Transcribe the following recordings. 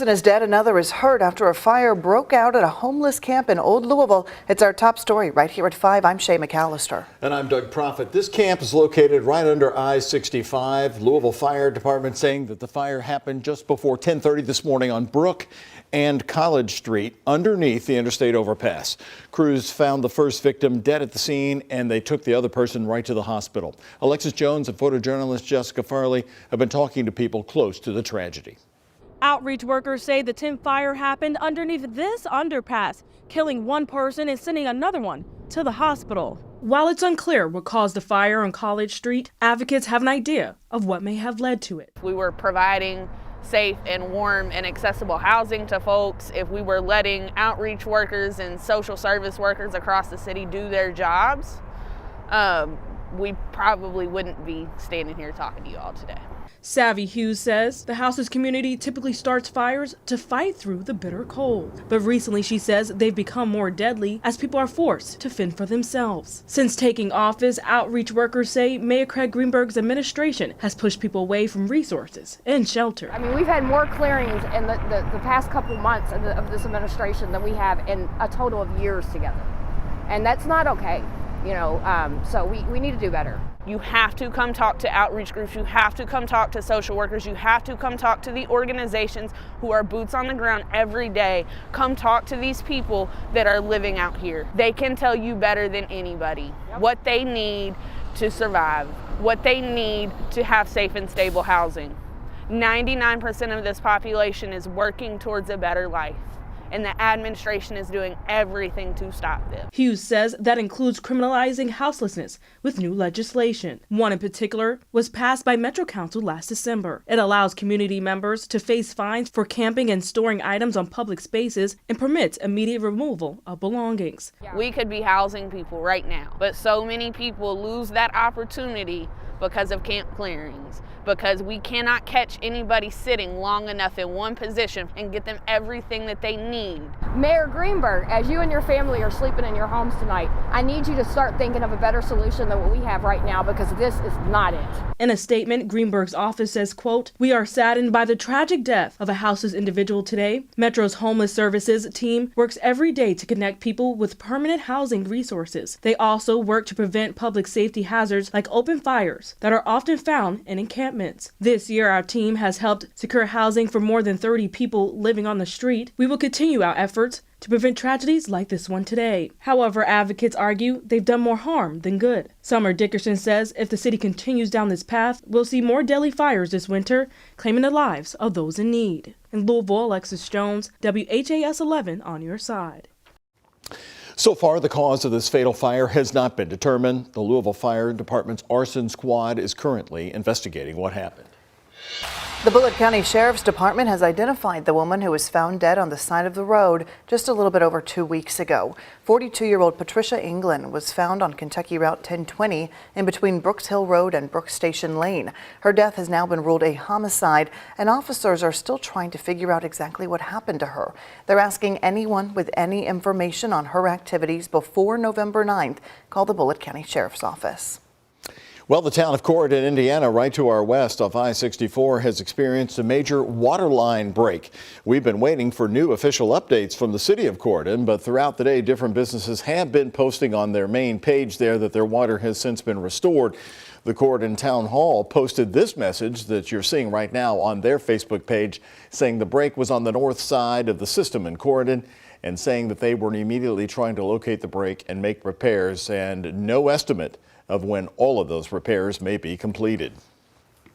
One is dead, another is hurt after a fire broke out at a homeless camp in Old Louisville. It's our top story right here at 5. I'm Shay McAllister. And I'm Doug Proffitt. This camp is located right under I-65. Louisville Fire Department saying that the fire happened just before 10:30 this morning on Brook and College Street underneath the interstate overpass. Crews found the first victim dead at the scene, and they took the other person right to the hospital. Alexis Jones and photojournalist Jessica Farley have been talking to people close to the tragedy. Outreach workers say the Tim fire happened underneath this underpass, killing one person and sending another one to the hospital. While it's unclear what caused the fire on College Street, advocates have an idea of what may have led to it. We were providing safe and warm and accessible housing to folks. If we were letting outreach workers and social service workers across the city do their jobs, we probably wouldn't be standing here talking to you all today. Savvy Hughes says the house's community typically starts fires to fight through the bitter cold. But recently, she says, they've become more deadly as people are forced to fend for themselves. Since taking office, outreach workers say Mayor Craig Greenberg's administration has pushed people away from resources and shelter. I mean, we've had more clearings in the past couple months of this administration than we have in a total of years together. And that's not okay. You know, so we need to do better. You have to come talk to outreach groups. You have to come talk to social workers. You have to come talk to the organizations who are boots on the ground every day. Come talk to these people that are living out here. They can tell you better than anybody what they need to survive, what they need to have safe and stable housing. 99% of this population is working towards a better life, and the administration is doing everything to stop this. Hughes says that includes criminalizing houselessness with new legislation. One in particular was passed by Metro Council last December. It allows community members to face fines for camping and storing items on public spaces and permits immediate removal of belongings. We could be housing people right now, but so many people lose that opportunity because of camp clearings, because we cannot catch anybody sitting long enough in one position and get them everything that they need. Mayor Greenberg, as you and your family are sleeping in your homes tonight, I need you to start thinking of a better solution than what we have right now, because this is not it. In a statement, Greenberg's office says, quote, "We are saddened by the tragic death of a houseless individual today. Metro's homeless services team works every day to connect people with permanent housing resources. They also work to prevent public safety hazards like open fires that are often found in encampments. This year, our team has helped secure housing for more than 30 people living on the street. We will continue our efforts to prevent tragedies like this one today." However, advocates argue they've done more harm than good. Summer Dickerson says if the city continues down this path, we'll see more deadly fires this winter, claiming the lives of those in need. In Louisville, Alexis Jones, WHAS11 on your side. So far, the cause of this fatal fire has not been determined. The Louisville Fire Department's arson squad is currently investigating what happened. The Bullitt County Sheriff's Department has identified the woman who was found dead on the side of the road just a little bit over 2 weeks ago. 42-year-old Patricia England was found on Kentucky Route 1020 in between Brooks Hill Road and Brooks Station Lane. Her death has now been ruled a homicide, and officers are still trying to figure out exactly what happened to her. They're asking anyone with any information on her activities before November 9th, call the Bullitt County Sheriff's Office. Well, the town of Corydon, Indiana, right to our west off I-64, has experienced a major waterline break. We've been waiting for new official updates from the city of Corydon, but throughout the day, different businesses have been posting on their main page there that their water has since been restored. The Corydon Town Hall posted this message that you're seeing right now on their Facebook page, saying the break was on the north side of the system in Corydon, and saying that they were immediately trying to locate the break and make repairs, and no estimate of when all of those repairs may be completed.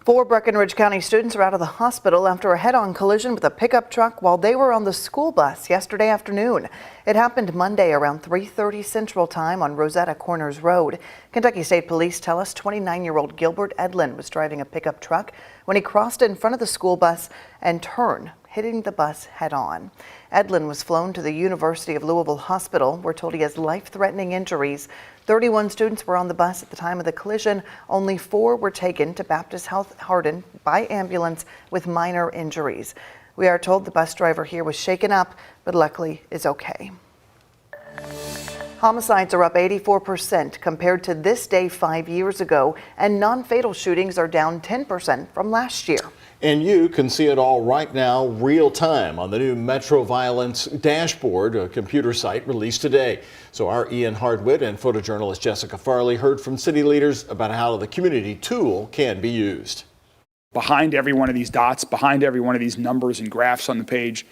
4 Breckinridge County students are out of the hospital after a head-on collision with a pickup truck while they were on the school bus yesterday afternoon. It happened Monday around 3:30 Central Time on Rosetta Corners Road. Kentucky State Police tell us 29-year-old Gilbert Edlin was driving a pickup truck when he crossed in front of the school bus and turned, hitting the bus head-on. Edlin was flown to the University of Louisville Hospital. We're told he has life-threatening injuries. 31 students were on the bus at the time of the collision. Only 4 were taken to Baptist Health Hardin by ambulance with minor injuries. We are told the bus driver here was shaken up, but luckily is okay. Homicides are up 84% compared to this day 5 years ago, and non-fatal shootings are down 10% from last year. And you can see it all right now, real time, on the new Metro Violence Dashboard, a computer site released today. So our Ian Hardwitt and photojournalist Jessica Farley heard from city leaders about how the community tool can be used. Behind every one of these dots, behind every one of these numbers and graphs on the page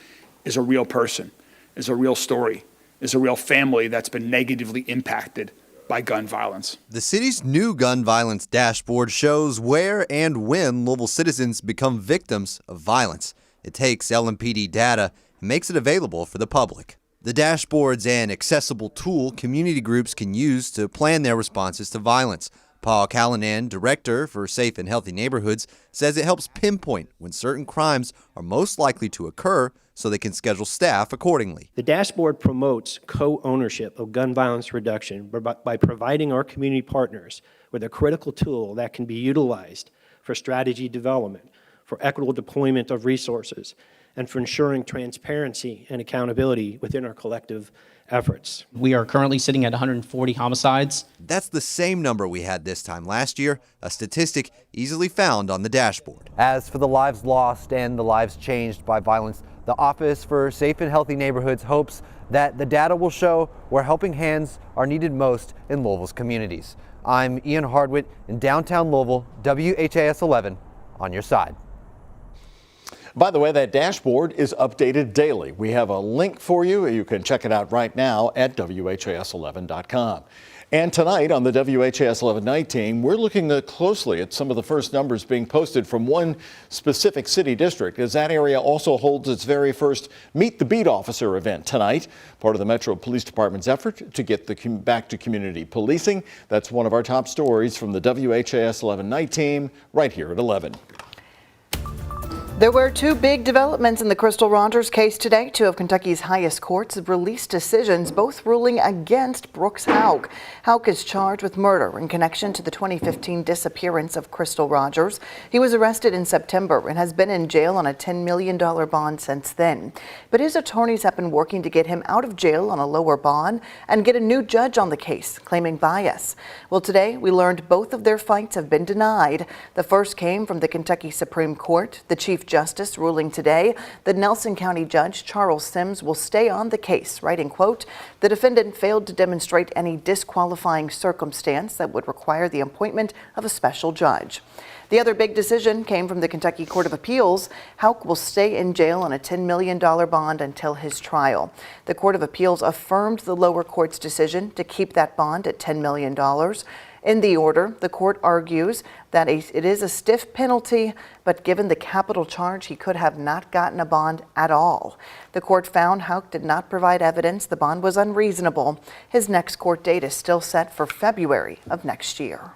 is a real person, is a real story, is a real family that's been negatively impacted by gun violence. The city's new gun violence dashboard shows where and when Louisville citizens become victims of violence. It takes LMPD data and makes it available for the public. The dashboard's an accessible tool community groups can use to plan their responses to violence. Paul Callanan, director for Safe and Healthy Neighborhoods, says it helps pinpoint when certain crimes are most likely to occur so they can schedule staff accordingly. The dashboard promotes co-ownership of gun violence reduction by providing our community partners with a critical tool that can be utilized for strategy development, for equitable deployment of resources, and for ensuring transparency and accountability within our collective efforts. We are currently sitting at 140 homicides. That's the same number we had this time last year, a statistic easily found on the dashboard. As for the lives lost and the lives changed by violence, the Office for Safe and Healthy Neighborhoods hopes that the data will show where helping hands are needed most in Louisville's communities. I'm Ian Hardwitt in downtown Louisville, WHAS 11 on your side. By the way, that dashboard is updated daily. We have a link for you. You can check it out right now at WHAS11.com. And tonight on the WHAS 11 Night Team, we're looking closely at some of the first numbers being posted from one specific city district, as that area also holds its very first Meet the Beat Officer event tonight, part of the Metro Police Department's effort to get back to community policing. That's one of our top stories from the WHAS 11 Night Team right here at 11. There were two big developments in the Crystal Rogers case today. Two of Kentucky's highest courts have released decisions, both ruling against Brooks Houck. Houck is charged with murder in connection to the 2015 disappearance of Crystal Rogers. He was arrested in September and has been in jail on a $10 million bond since then. But his attorneys have been working to get him out of jail on a lower bond and get a new judge on the case, claiming bias. Well, today we learned both of their fights have been denied. The first came from the Kentucky Supreme Court. The Chief Justice ruling today that Nelson County Judge Charles Sims will stay on the case, writing, quote, "The defendant failed to demonstrate any disqualifying circumstance that would require the appointment of a special judge." The other big decision came from the Kentucky Court of Appeals. Houck will stay in jail on a $10 million bond until his trial. The Court of Appeals affirmed the lower court's decision to keep that bond at $10 million. In the order, the court argues that it is a stiff penalty, but given the capital charge, he could have not gotten a bond at all. The court found Houck did not provide evidence the bond was unreasonable. His next court date is still set for February of next year.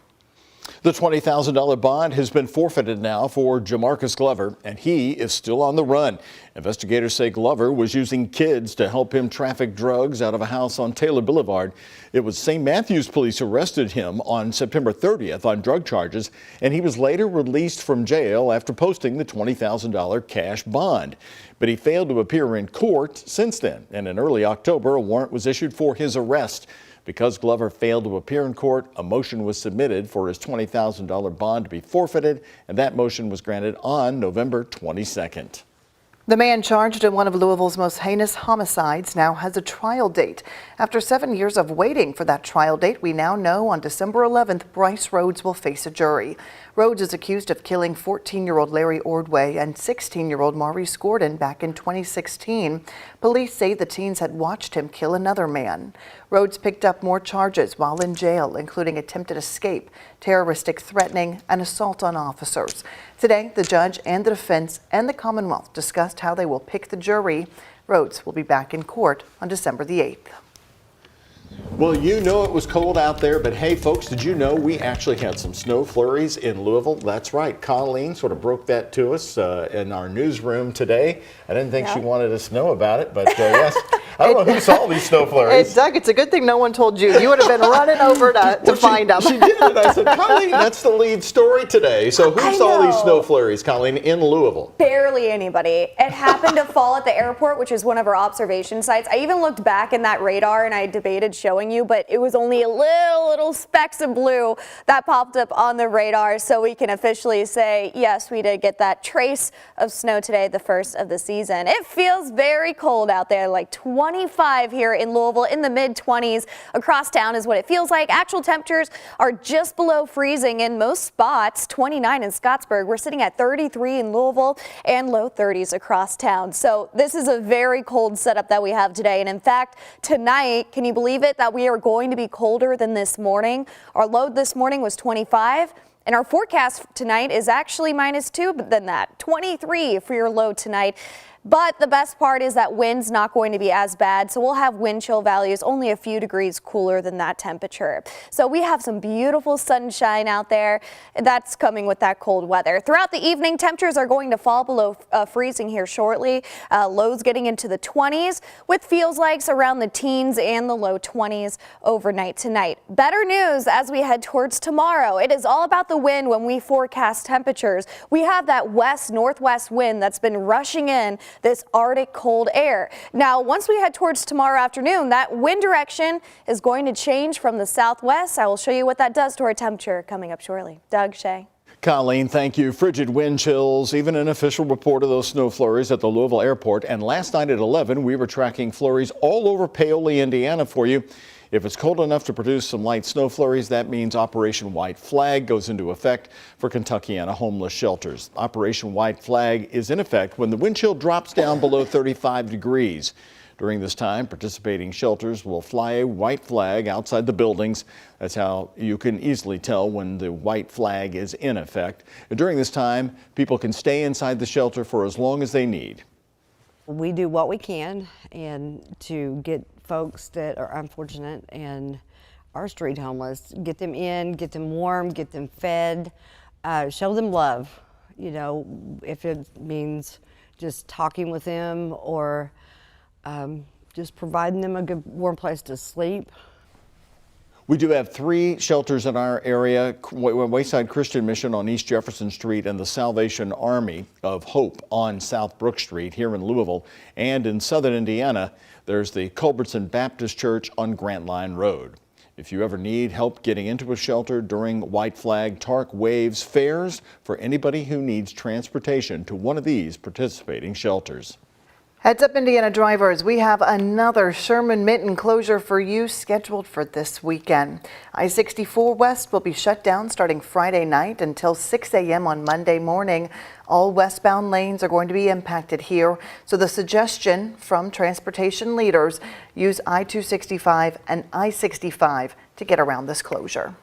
The $20,000 bond has been forfeited now for Jamarcus Glover, and he is still on the run. Investigators say Glover was using kids to help him traffic drugs out of a house on Taylor Boulevard. It was St. Matthews police arrested him on September 30th on drug charges, and he was later released from jail after posting the $20,000 cash bond. But he failed to appear in court since then, and in early October, a warrant was issued for his arrest. Because Glover failed to appear in court, a motion was submitted for his $20,000 bond to be forfeited, and that motion was granted on November 22nd. The man charged in one of Louisville's most heinous homicides now has a trial date. After 7 years of waiting for that trial date, we now know on December 11th, Bryce Rhodes will face a jury. Rhodes is accused of killing 14-year-old Larry Ordway and 16-year-old Maurice Gordon back in 2016. Police say the teens had watched him kill another man. Rhodes picked up more charges while in jail, including attempted escape, terroristic threatening, and assault on officers. Today, the judge and the defense and the Commonwealth discussed how they will pick the jury. Rhodes will be back in court on December the 8th. Well, you know it was cold out there, but hey, folks, did you know we actually had some snow flurries in Louisville? That's right. Colleen sort of broke that to us in our newsroom today. I didn't think she wanted us to know about it, but yes. I don't know who saw these snow flurries. Doug, it's a good thing no one told you. You would have been running over to find them. She did, and I said, Colleen, that's the lead story today. So who saw these snow flurries, Colleen, in Louisville? Barely anybody. It happened to fall at the airport, which is one of our observation sites. I even looked back in that radar and I debated showing you, but it was only a little specks of blue that popped up on the radar. So we can officially say, yes, we did get that trace of snow today, the first of the season. It feels very cold out there, like 25 here in Louisville, in the mid-20s. Across town is what it feels like. Actual temperatures are just below freezing in most spots. 29 in Scottsburg. We're sitting at 33 in Louisville and low 30s across town. So this is a very cold setup that we have today. And in fact, tonight, can you believe it, that we are going to be colder than this morning? Our low this morning was 25. And our forecast tonight is actually -2 than that, 23 for your low tonight. But the best part is that wind's not going to be as bad, so we'll have wind chill values only a few degrees cooler than that temperature. So we have some beautiful sunshine out there. That's coming with that cold weather. Throughout the evening, temperatures are going to fall below freezing here shortly. Lows getting into the 20s with feels likes around the teens and the low 20s overnight tonight. Better news as we head towards tomorrow. It is all about the wind when we forecast temperatures. We have that west-northwest wind that's been rushing in this Arctic cold air. Now, once we head towards tomorrow afternoon, that wind direction is going to change from the southwest. I will show you what that does to our temperature coming up shortly. Doug, Shay. Colleen, thank you. Frigid wind chills, even an official report of those snow flurries at the Louisville airport. And last night at 11, we were tracking flurries all over Paoli, Indiana for you. If it's cold enough to produce some light snow flurries, that means Operation White Flag goes into effect for Kentuckiana homeless shelters. Operation White Flag is in effect when the wind chill drops down below 35 degrees. During this time, participating shelters will fly a white flag outside the buildings. That's how you can easily tell when the white flag is in effect. During this time, people can stay inside the shelter for as long as they need. We do what we can and to get folks that are unfortunate and are street homeless, get them in, get them warm, get them fed, show them love. You know, if it means just talking with them or just providing them a good warm place to sleep. We do have 3 shelters in our area, Wayside Christian Mission on East Jefferson Street and the Salvation Army of Hope on South Brook Street here in Louisville. And in southern Indiana, there's the Culbertson Baptist Church on Grant Line Road. If you ever need help getting into a shelter during White Flag, TARC waives fares for anybody who needs transportation to one of these participating shelters. Heads up, Indiana drivers, we have another Sherman-Minton closure for you scheduled for this weekend. I64 West will be shut down starting Friday night until 6 a.m. on Monday morning. All westbound lanes are going to be impacted here. So the suggestion from transportation leaders, use I-265 and I-65 to get around this closure.